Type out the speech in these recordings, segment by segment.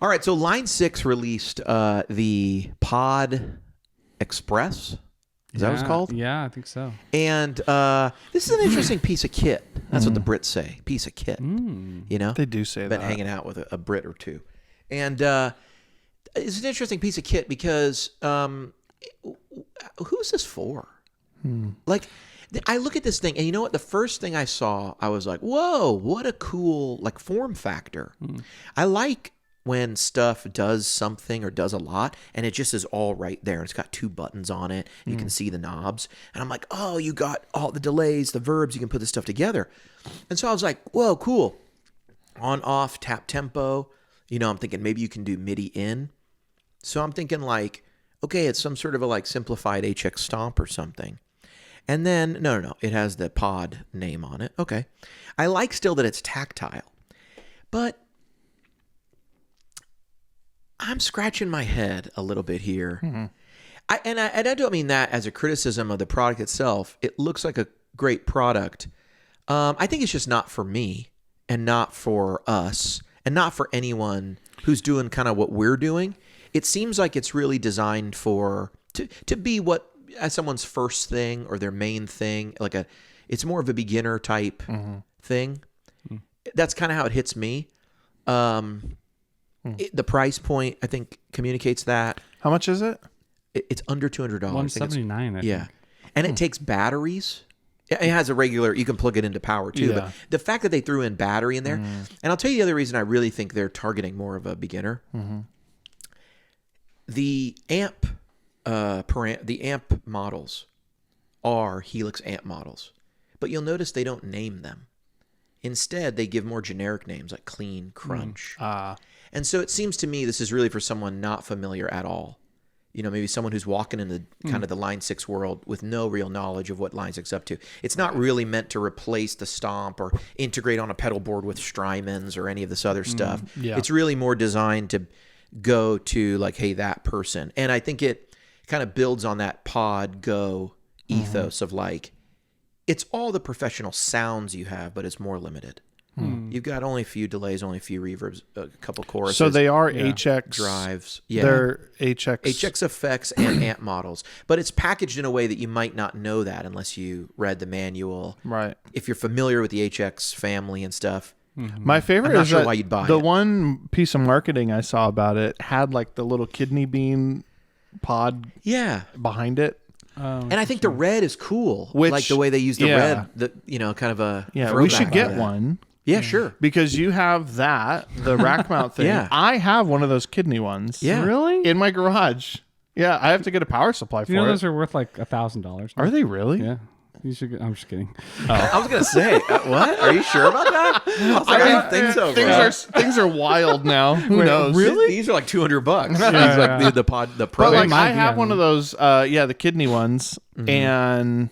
All right, so Line 6 released the Pod Express. Is that what it's called? Yeah, I think so. And this is an interesting piece of kit. That's what the Brits say. Piece of kit. You know? They do say Been that. hanging out with a Brit or two. And it's an interesting piece of kit because who's this for? Like, I look at this thing, and you know what? The first thing I saw, I was like, whoa, what a cool, like, form factor. I like when stuff does something or does a lot, and it just is all right there. And it's got 2 buttons on it. And you can see the knobs. And I'm like, oh, you got all the delays, the verbs. You can put this stuff together. And so I was like, whoa, cool. On, off, tap tempo. You know, I'm thinking maybe you can do MIDI in. So I'm thinking like, okay, it's some sort of a like simplified HX Stomp or something. And then, no, it has the pod name on it. Okay. I like still that it's tactile. But I'm scratching my head a little bit here. I don't mean that as a criticism of the product itself. It looks like a great product. I think it's just not for me and not for us and not for anyone who's doing kind of what we're doing. It seems like it's really designed to be what as someone's first thing or their main thing, it's more of a beginner type thing. That's kind of how it hits me. The price point, I think, communicates that. How much is it? It's under $200. $179, I think. Yeah. And it takes batteries. It has a regular, you can plug it into power too. Yeah. But the fact that they threw in battery in there, and I'll tell you the other reason I really think they're targeting more of a beginner. The amp models are Helix amp models, but you'll notice they don't name them. Instead, they give more generic names like Clean, Crunch. And so it seems to me this is really for someone not familiar at all. You know, maybe someone who's walking in the kind of the Line 6 world with no real knowledge of what Line 6 is up to. It's not really meant to replace the Stomp or integrate on a pedal board with Strymons or any of this other stuff. Yeah. It's really more designed to go to like, hey, that person. And I think it kind of builds on that Pod Go ethos of like, it's all the professional sounds you have, but it's more limited. You've got only a few delays, only a few reverbs, a couple choruses. So they are HX drives. Yeah. They're HX. HX effects and amp models. But it's packaged in a way that you might not know that unless you read the manual. Right. If you're familiar with the HX family and stuff. My favorite I'm not is sure that why you'd buy the it. one piece of marketing I saw about it had like the little kidney bean pod Yeah. behind it. And I think the red is cool. Which- like the way they use the yeah. red, kind of a Yeah, we throwback should to get that. one. Yeah, sure. Because you have that, the rack mount thing. Yeah. I have one of those kidney ones. Yeah. Really? In my garage. Yeah, I have to get a power supply for You know it. those are worth like $1,000. Are they really? Yeah. You should get, I'm just kidding. I was going to say, what? Are you sure about that? I was like, I don't think so, bro. Things are wild now. Who knows? These are like $200. These are like the pro. But like might I be have on one of those the kidney ones and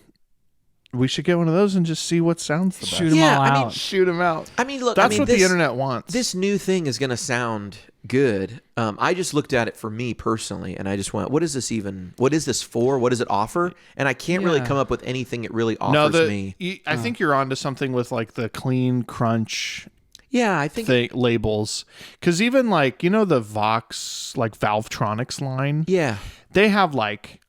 we should get one of those and just see what sounds the best. Shoot them Yeah, all I mean, out. Shoot them out. I mean, look, That's what this, the internet wants. This new thing is going to sound good. I just looked at it for me personally, and I just went, what is this for? What does it offer? And I can't really Yeah. come up with anything it really offers me. I think you're onto something with like the Clean Crunch Yeah, I think. labels. Because even like, the Vox, like Valvetronics line, Yeah. they have like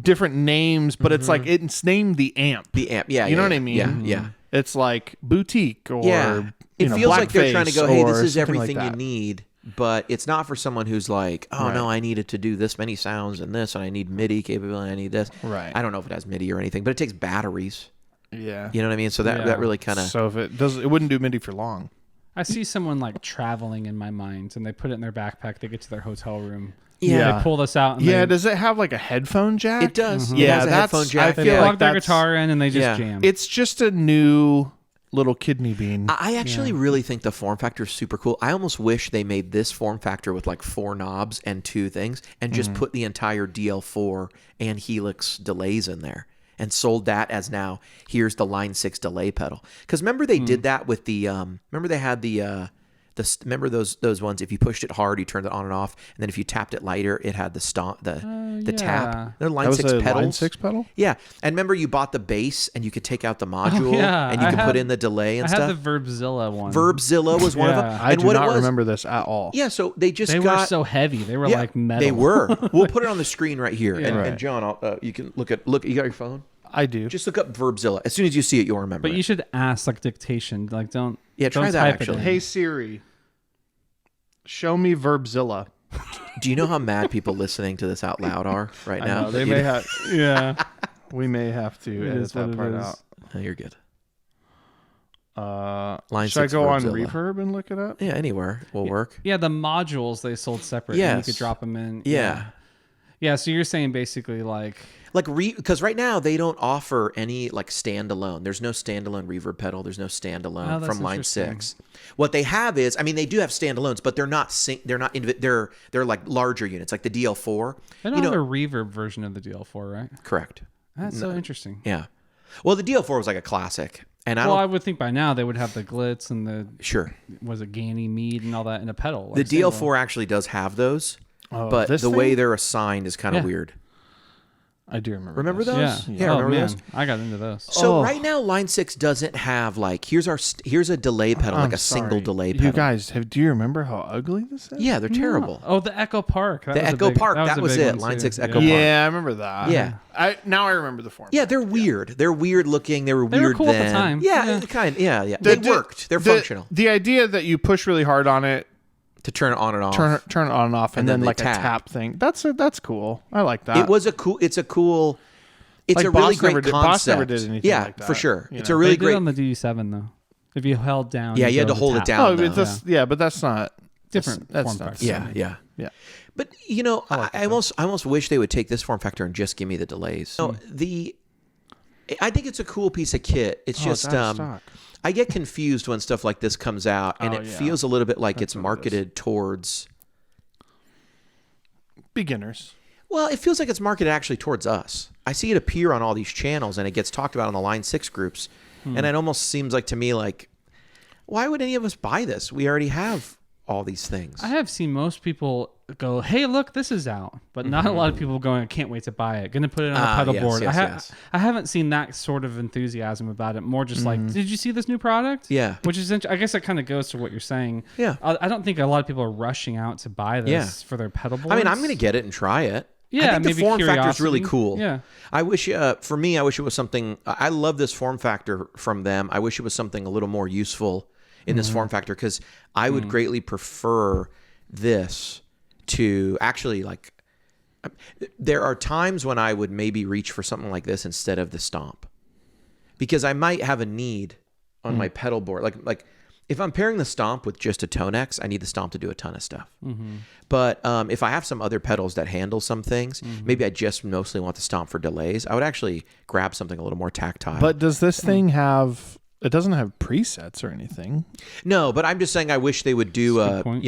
different names, but it's like it's named the amp. The amp. Yeah. You know yeah, what I yeah, mean? Yeah. Yeah. It's like Boutique or Yeah. It feels like they're trying to go, hey, this is something like everything you that. need. But it's not for someone who's like, oh, no, I needed to do this many sounds and this, and I need MIDI capability, I need this. Right. I don't know if it has MIDI or anything, but it takes batteries. Yeah. You know what I mean? So that, Yeah. that really kind of... So if it wouldn't do MIDI for long. I see someone like traveling in my mind, and they put it in their backpack. They get to their hotel room. Yeah. They pull this out. And Yeah, they, does it have like a headphone jack? It does. It Yeah, has a that's- headphone jack. I they feel plug like their that's- guitar in, and they just Yeah. jam. It's just a new little kidney bean. I actually really think the form factor is super cool. I almost wish they made this form factor with like 4 knobs and 2 things and just put the entire DL4 and Helix delays in there and sold that as now, here's the Line 6 delay pedal. Because remember they did that with the, remember they had the remember those ones. If you pushed it hard, you turned it on and off, and then if you tapped it lighter, it had the stomp, the yeah. tap. They're Line That was 6 a pedals. Line 6 pedal? Yeah, and remember you bought the bass, and you could take out the module, yeah. and you I could had- put in the delay and I stuff. had the Verbzilla one. Verbzilla was one of them. Yeah. I and do what not it was, remember this at all. Yeah, so they just They got were so heavy. They were yeah, like metal. They were. We'll put it on the screen right here. Yeah. And, Right. and John, you can look. You got your phone? I do. Just look up Verbzilla. As soon as you see it, you'll remember. But it. you should ask like dictation. Like don't. Yeah, try don't that, type it actually. in. Hey Siri, show me Verbzilla. Do you know how mad people listening to this out loud are right I now? know, they You may know- have. Yeah. We may have to It edit is what that it part is. out. No, you're good. Should I 6 go on Verbzilla. Reverb and look it up? Yeah, anywhere will work. Yeah, the modules they sold separate. And Yes. you could drop them in. Yeah. Yeah, so you're saying basically like Like because right now they don't offer any like standalone. There's no standalone reverb pedal. There's no standalone Oh, that's from Line interesting. 6. What they have is, I mean, they do have standalones, but they're not. They're like larger units, like the DL4. they don't have a reverb version of the DL4, right? Correct. That's so interesting. Yeah. Well, the DL4 was like a classic, and I would think by now they would have the glitz and the sure. was it Ganymede and all that in a pedal. The like standalone. DL4 actually does have those, Oh, but this the way thing? they're assigned is kind of Yeah. weird. I do remember. Remember this. those? Yeah. Oh remember man, those? I got into those. So Oh. right now, Line 6 doesn't have like here's a delay pedal, like a single sorry. delay pedal. You guys, do you remember how ugly this is? Yeah, they're terrible. Oh, the Echo Park. The Echo Park, that was it. Line 6 Echo Park. Yeah, I remember that. Yeah. Now I remember the form. Yeah, they're weird. They're weird looking. They were They were weird cool at the then. time. Yeah, Yeah. yeah. They worked. They're functional. The idea that you push really hard on it, To turn it on and off. turn it on and off, and, And then then they like tap. a tap thing. That's cool. I like that. It was a cool. It's a cool. It's Like a really Boss great never did- concept. Boss never did anything yeah, like that, for sure. you It's know. a really They did great. on the D7 though. If you held down, Yeah, you had go to hold it tap. down. Oh, though. but that's but that's not Different That's form not factor. yeah, yeah. Yeah. But you know, I almost wish they would take this form factor and just give me the delays. So I think it's a cool piece of kit. It's Oh, it's just out of stock. I get confused when stuff like this comes out, and Oh, it yeah. feels a little bit like it's what it is. marketed towards. Beginners. Well, it feels like it's marketed actually towards us. I see it appear on all these channels, and it gets talked about on the Line 6 groups, and it almost seems like to me like, why would any of us buy this? We already have all these things. I have seen most people go, "Hey, look, this is out," but not a lot of people going, "I can't wait to buy it. Going to put it on a pedal yes, board." yes. I haven't seen that sort of enthusiasm about it. More just like, "Did you see this new product?" Yeah. which is I guess that kind of goes to what you're saying. Yeah. I don't think a lot of people are rushing out to buy this Yeah. for their pedal boards. I mean, I'm going to get it and try it. Yeah, I think the maybe form factor is really curiosity. cool. Yeah. I wish, for me, I wish it was something. I love this form factor from them. I wish it was something a little more useful in this form factor because I would greatly prefer this to actually like. There are times when I would maybe reach for something like this instead of the stomp, because I might have a need on my pedal board. Like if I'm pairing the stomp with just a Tonex, I need the stomp to do a ton of stuff. But if I have some other pedals that handle some things, maybe I just mostly want the stomp for delays. I would actually grab something a little more tactile. But does this thing have? It doesn't have presets or anything. no, but I'm just saying I wish they would do That's a good point,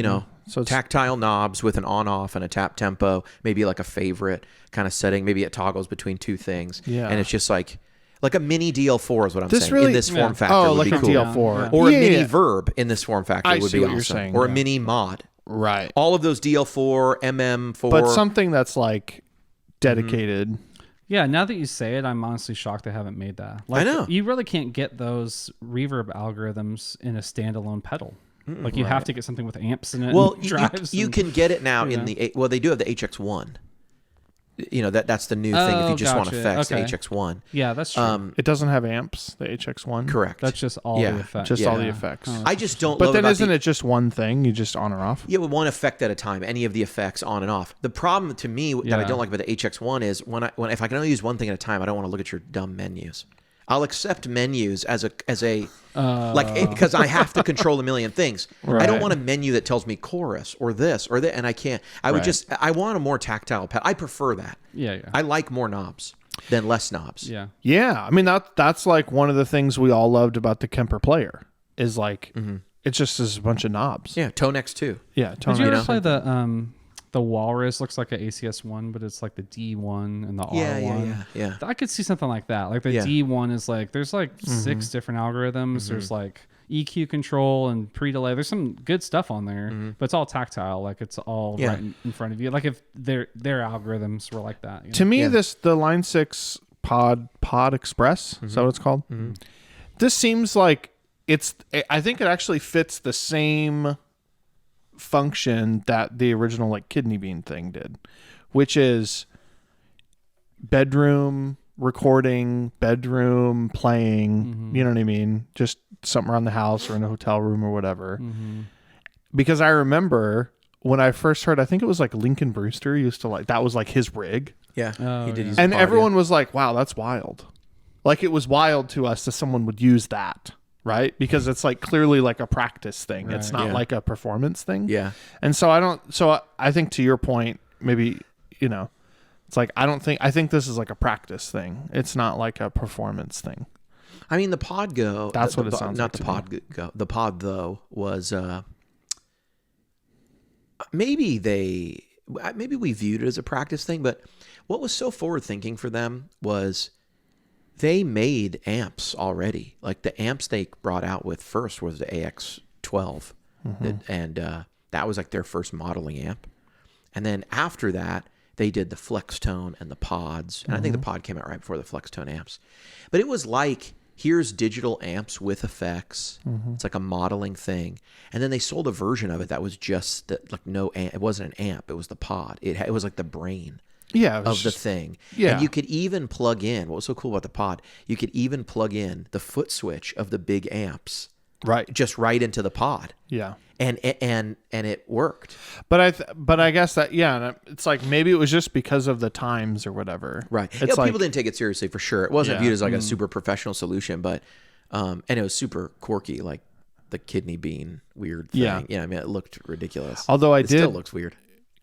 So it's- tactile knobs with an on-off and a tap tempo, maybe like a favorite kind of setting. Maybe it toggles between two things. Yeah. And it's just like a mini DL4 is what I'm This saying really- in this form Yeah. factor Oh, would like be a cool. DL4 Yeah. Or a Yeah, mini yeah. verb in this form factor I would see be what awesome. you're saying, Or a yeah. mini mod. Right. All of those DL4, MM4. But something that's like dedicated. Yeah, now that you say it, I'm honestly shocked they haven't made that. Like, I know. You really can't get those reverb algorithms in a standalone pedal. Like you have to get something with amps in it. Well, and drives. you and- can get it now you in know. the well. They do have the HX1. You know that's the new thing. If you Oh, just want gotcha. effects, Okay. the HX1. Yeah, that's true. It doesn't have amps, the HX1. Correct. That's just all Yeah, the effects. Just all the Yeah. effects. Oh, I just don't. But love then about isn't the, it just one thing? You just on or off? Yeah, with one effect at a time. Any of the effects on and off. The problem to me that I Yeah. don't like about the HX1 is when if I can only use one thing at a time, I don't want to look at your dumb menus. I'll accept menus as a because I have to control a million things. I don't Right. want a menu that tells me chorus or this or that, and I can't. I would Right. I want a more tactile pad. I prefer that. Yeah, yeah. I like more knobs than less knobs. yeah. Yeah, I mean that's like one of the things we all loved about the Kemper Player is like it's just a bunch of knobs. Yeah, Tonex too. Yeah, Did totally. you ever play the Walrus? Looks like an ACS1, but it's like the D1 and the R1. Yeah. I could see something like that. Like the Yeah. D1 is like there's like 6 different algorithms. There's like EQ control and pre-delay. There's some good stuff on there, but it's all tactile. Like it's all right in front of you. Like if their algorithms were like that. To me, the Line 6 Pod Express, is that what it's called? This seems like I think it actually fits the same function that the original like kidney bean thing did, which is bedroom recording, bedroom playing, you know what I mean? Just something around the house or in a hotel room or whatever. Because I remember when I first heard, I think it was like Lincoln Brewster used to like, that was like his rig. Yeah. He did use And Pod, everyone was like, wow, that's wild. Like it was wild to us that someone would use that, right? Because it's like clearly like a practice thing. Right. It's not Yeah. like a performance thing. Yeah. And so I think to your point, maybe, it's like, I think this is like a practice thing. It's not like a performance thing. I mean, the Pod Go. That's what it sounds not like the to Pod Go. The Pod though was maybe we viewed it as a practice thing, but what was so forward thinking for them was they made amps already. Like the amps they brought out with first was the AX12, and that was like their first modeling amp. And then after that, they did the Flextone and the Pods, and I think the Pod came out right before the Flextone amps. But it was like, here's digital amps with effects. It's like a modeling thing. And then they sold a version of it that was just like no amp. It wasn't an amp. It was the Pod. It was like the brain of the thing. Yeah. And you could even plug in, what was so cool about the Pod, you could even plug in the foot switch of the big amps Right. just right into the Pod. Yeah. And it worked. But I guess that, and it's like maybe it was just because of the times or whatever. Right. It's like, people didn't take it seriously for sure. It wasn't Yeah. viewed as like a super professional solution, but and it was super quirky, like the kidney bean weird thing. Yeah. I mean, it looked ridiculous. Although it still looks weird.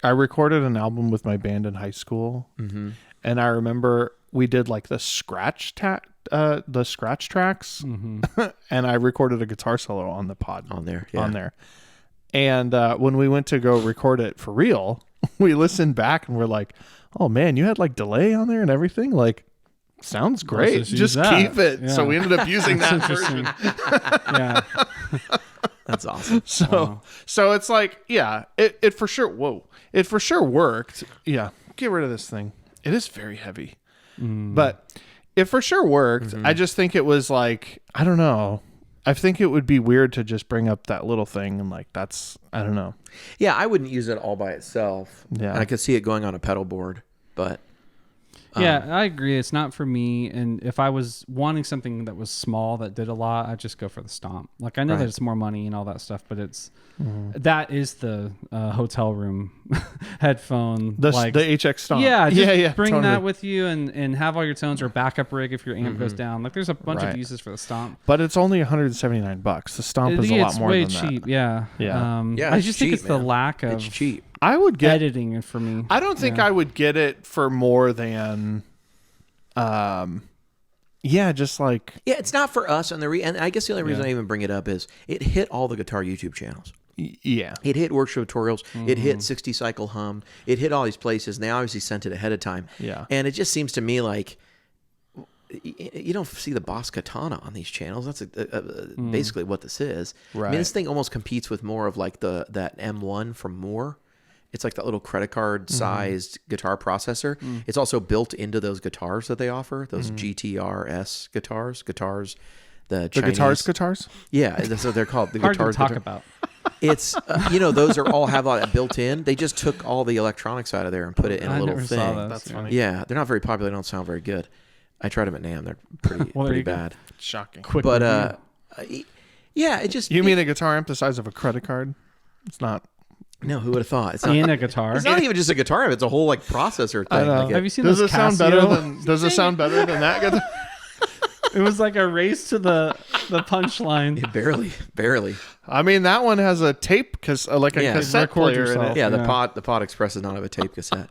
I recorded an album with my band in high school, and I remember we did like the scratch tracks, and I recorded a guitar solo on the Pod On there. And when we went to go record it for real, we listened back and we're like, "Oh man, you had like delay on there and everything. Like, sounds great. just use Just that." keep it." Yeah. So we ended up using that Interesting. version. Yeah. That's awesome. So it's like, it for sure. It for sure worked. Yeah, get rid of this thing. It is very heavy, but it for sure worked. I just think it was like, I don't know. I think it would be weird to just bring up that little thing and like I don't know. Yeah, I wouldn't use it all by itself. Yeah. And I could see it going on a pedal board, but Yeah, I agree. It's not for me. And if I was wanting something that was small that did a lot, I'd just go for the Stomp. Like I know Right. that it's more money and all that stuff, but it's that is the hotel room headphone. The like, HX Stomp. yeah, just bring totally. that with you and have all your tones or backup rig if your amp goes down. Like there's a bunch Right. of uses for the Stomp. But it's only $179. The Stomp is a lot It's more way than cheap. that. Yeah. Yeah. Yeah, I it's just think cheap, it's the man. lack of it's cheap. I would get. editing for me. I don't think I would get it for more than, just like. Yeah, it's not for us. And and I guess the only reason I even bring it up is it hit all the guitar YouTube channels. Yeah. It hit workshop tutorials. It hit 60 Cycle Hum. It hit all these places. And they obviously sent it ahead of time. Yeah. And it just seems to me like you don't see the Boss Katana on these channels. That's basically what this is. I Right. mean, this thing almost competes with more of like that M1 from Moore. It's like that little credit card sized guitar processor. It's also built into those guitars that they offer, those GTRS guitars, the Chinese. Guitars? Yeah, that's what they're called. The Hard guitars to talk about. It's those are all have all that built in. They just took all the electronics out of there and put it in a I little never thing. saw those. That's yeah. funny. Yeah, they're not very popular. They don't sound very good. I tried them at NAMM. They're pretty Well, there pretty you go. bad. Shocking. Quick But review. yeah, it just You mean a guitar amp the size of a credit card? It's not. no? Who would have thought? It's not. and a guitar. It's not even just a guitar amp. It's a whole like processor thing. know. Like Have you seen Does those it sound better Casio? than? Does it sound better than that guitar? It was like a race to the punchline. barely. I mean, that one has a tape, like a Yeah. cassette Record player in yourself. it. Yeah, Yeah. the Pod Express does not have a tape cassette.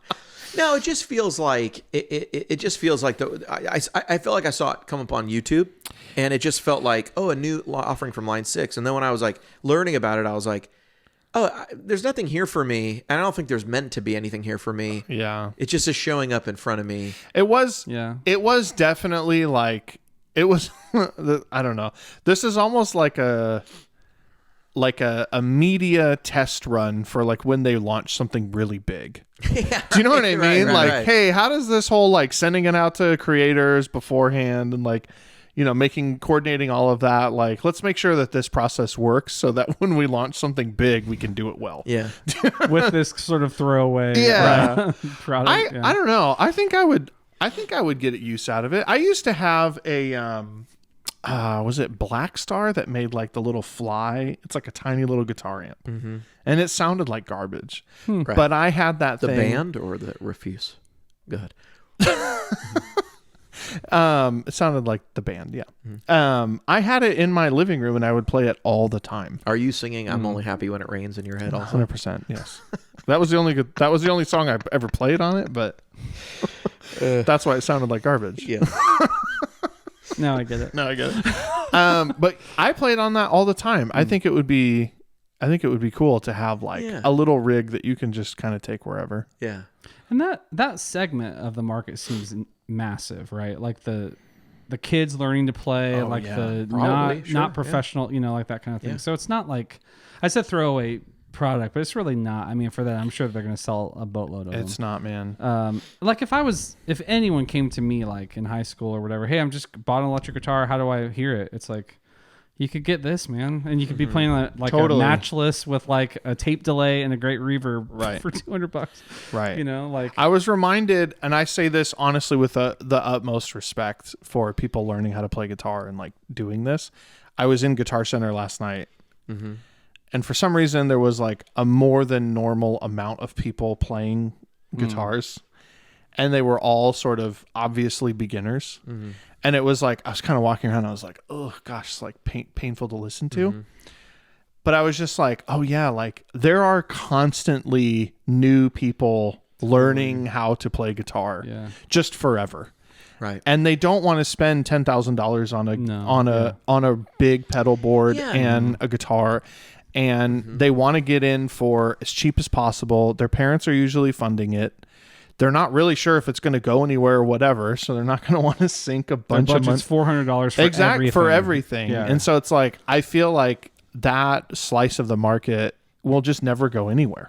No, it just feels like it just feels like I feel like I saw it come up on YouTube, and it just felt like a new offering from Line 6. And then when I was like learning about it, I was like, there's nothing here for me, and I don't think there's meant to be anything here for me. Yeah. It just is showing up in front of me. It was. Yeah. It was definitely like It was I don't know. This is almost like a media test run for like when they launch something really big. Yeah, Do you know what I mean? right. Hey, how does this whole like sending it out to creators beforehand and like, you know, coordinating all of that, like let's make sure that this process works so that when we launch something big, we can do it well. Yeah. With this sort of throwaway product. I don't know. I think I would get use out of it. I used to have a was it Black Star that made like the little fly? It's like a tiny little guitar amp, and it sounded like garbage. Right. But I had that The thing. band or the Refuse? Go ahead. It sounded like the band. Yeah. I had it in my living room, and I would play it all the time. Are you singing "I'm Only Happy When It Rains" in your head also? 100%. Yes. That was the only song I ever played on it, but that's why it sounded like garbage. Yeah. No, I get it. No, I get it. But I played on that all the time. I think it would be cool to have like a little rig that you can just kind of take wherever. Yeah. And that segment of the market seems massive, right? Like the kids learning to play, like the Probably, not professional, you know, like that kind of thing. Yeah. So it's not like I said throwaway product, but it's really not. I mean, for that, I'm sure they're going to sell a boatload of them. It's not, man. Like if anyone came to me like in high school or whatever, hey, I'm just bought an electric guitar. How do I hear it? It's like, you could get this, man, and you could be playing like Totally. a matchless with like a tape delay and a great reverb for $200. Right. You know, like I was reminded, and I say this honestly with the utmost respect for people learning how to play guitar and like doing this. I was in Guitar Center last night, and for some reason there was like a more than normal amount of people playing guitars, and they were all sort of obviously beginners. And it was like I was kind of walking around. I was like, oh gosh, it's like painful to listen to. But I was just like, oh yeah, like there are constantly new people learning how to play guitar, just forever. Right. And they don't want to spend $10,000 on a big pedal board and a guitar, and they want to get in for as cheap as possible. Their parents are usually funding it. They're not really sure if it's going to go anywhere or whatever, so they're not going to want to sink a bunch of money. $400 for everything. Yeah. And so it's like I feel like that slice of the market will just never go anywhere.